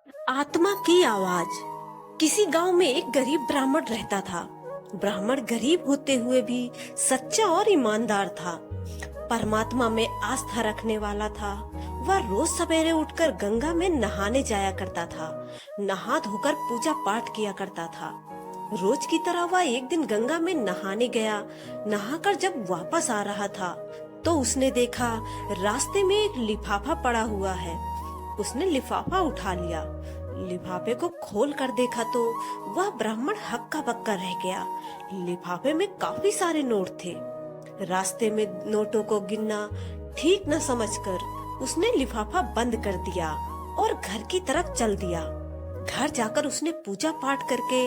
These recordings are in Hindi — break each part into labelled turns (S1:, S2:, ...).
S1: आत्मा की आवाज। किसी गांव में एक गरीब ब्राह्मण रहता था। ब्राह्मण गरीब होते हुए भी सच्चा और ईमानदार था। परमात्मा में आस्था रखने वाला था। वह रोज सवेरे उठकर गंगा में नहाने जाया करता था। नहा धोकर पूजा पाठ किया करता था। रोज की तरह वह एक दिन गंगा में नहाने गया। नहाकर जब वापस आ रहा था तो उसने देखा रास्ते में एक लिफाफा पड़ा हुआ है। उसने लिफाफा उठा लिया। लिफाफे को खोल कर देखा तो वह ब्राह्मण हक्का बक्का रह गया। लिफाफे में काफी सारे नोट थे। रास्ते में नोटों को गिनना ठीक न समझकर उसने लिफाफा बंद कर दिया और घर की तरफ चल दिया। घर जाकर उसने पूजा पाठ करके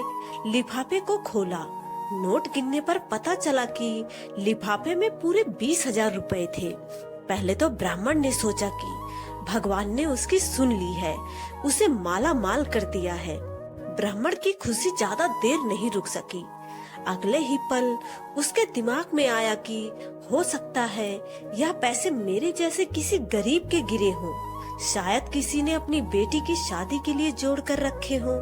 S1: लिफाफे को खोला। नोट गिनने पर पता चला कि लिफाफे में पूरे 20,000 रुपए थे। पहले तो ब्राह्मण ने सोचा कि भगवान ने उसकी सुन ली है, उसे माला माल कर दिया है। ब्राह्मण की खुशी ज्यादा देर नहीं रुक सकी। अगले ही पल उसके दिमाग में आया कि हो सकता है यह पैसे मेरे जैसे किसी गरीब के गिरे हों। शायद किसी ने अपनी बेटी की शादी के लिए जोड़ कर रखे हों।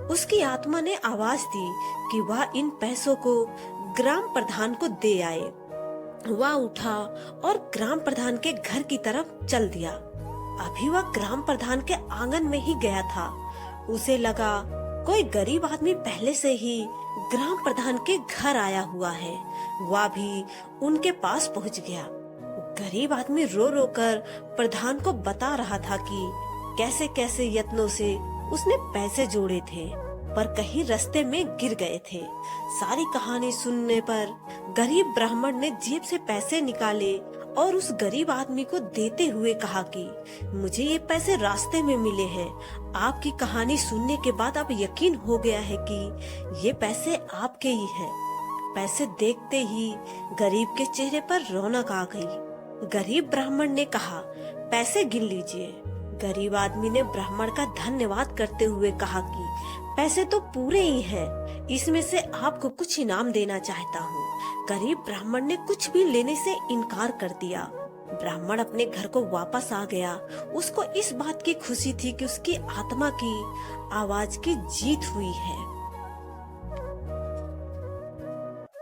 S1: उसकी आत्मा ने आवाज दी कि वह इन पैसों को ग्राम प्रधान को दे आए। वह उठा और ग्राम प्रधान के घर की तरफ चल दिया। अभी वह ग्राम प्रधान के आंगन में ही गया था। उसे लगा कोई गरीब आदमी पहले से ही ग्राम प्रधान के घर आया हुआ है। वह भी उनके पास पहुंच गया। गरीब आदमी रो रो कर प्रधान को बता रहा था कि कैसे कैसे यत्नों से उसने पैसे जोड़े थे पर कहीं रास्ते में गिर गए थे। सारी कहानी सुनने पर गरीब ब्राह्मण ने जेब से पैसे निकाले और उस गरीब आदमी को देते हुए कहा कि मुझे ये पैसे रास्ते में मिले हैं। आपकी कहानी सुनने के बाद अब यकीन हो गया है कि ये पैसे आपके ही हैं। पैसे देखते ही गरीब के चेहरे पर रौनक आ गई। गरीब ब्राह्मण ने कहा, पैसे गिन लीजिए। गरीब आदमी ने ब्राह्मण का धन्यवाद करते हुए कहा कि पैसे तो पूरे ही हैं, इसमें से आपको कुछ इनाम देना चाहता हूँ। गरीब ब्राह्मण ने कुछ भी लेने से इनकार कर दिया। ब्राह्मण अपने घर को वापस आ गया। उसको इस बात की खुशी थी कि उसकी आत्मा की आवाज की जीत हुई है।